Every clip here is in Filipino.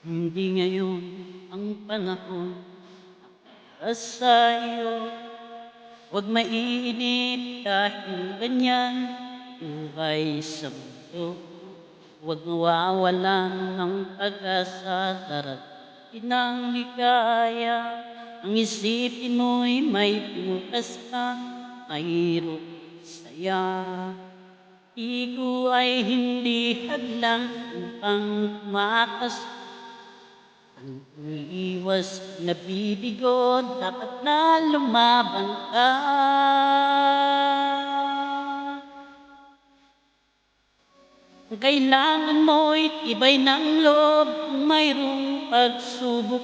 Hindi ngayon ang panahon para sa'yo. Huwag mainip dahil ganyan buhay sa mundo. Huwag mawawalan ng pag-asa, darating ng ligaya. Ang isipin mo'y may bukas pa, mayroong saya. Ikaw ay hindi hadlang upang tumakas. Ang umiiwas na bibigo, dapat na lumaban ka. Ang kailangan mo'y tibay ng loob kung mayroong pagsubok.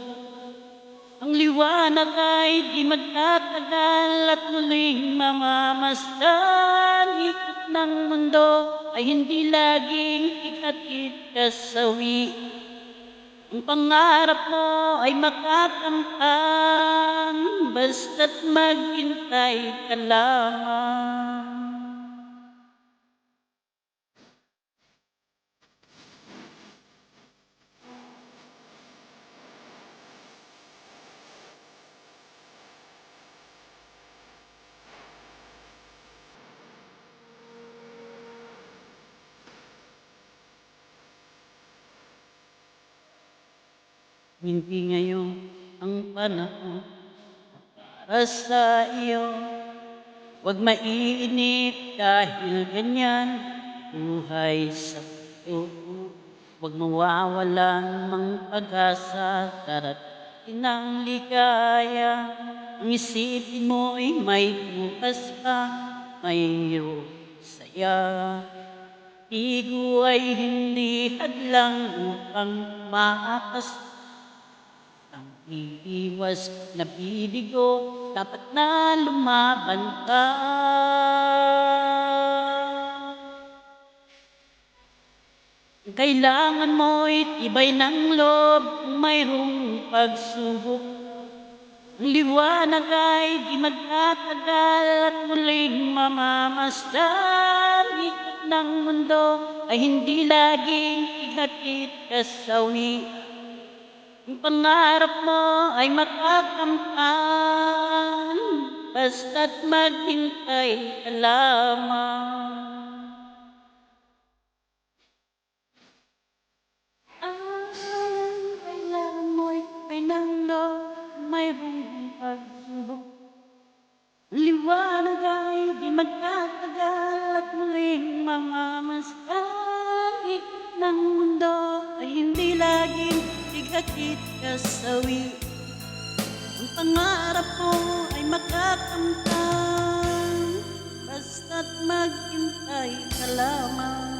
Ang liwanag ay di magtatagal at muling mamamasdan. Ikot ng mundo ay hindi laging ikatid kasawi. Ang pangarap mo ay makakamtan, basta't maghintay ka lamang. Hindi ngayon ang panahon para sa iyo. Huwag maiinip dahil ganyan buhay sa mundo. Huwag mawawalan ng pag-asa, darating ng ligaya. Ang isipin mo'y may bukas pa, mayroong saya. Igo ay hindi hadlang upang maakas. Ang iiwas na bibigo, dapat na lumaban ka. Ang kailangan mo'y tibay ng loob kung mayroong pagsubok. Ang liwanag ay di magtatagal at muling mamamasdan. Ikot ng mundo ay hindi laging ihatid kasawi. Ang pangarap mo ay makakamtan, basta't maghintay ka lamang. Ang kailangan mo'y tibay ng loob, mayroong pagsubok. Ang liwanag ay di magtatagal at muling mamamasdan. Ikot ng mundo ay hindi laging igatid kasawi. Ang pangarap mo ay makakamtan, basta't maghintay ka lamang.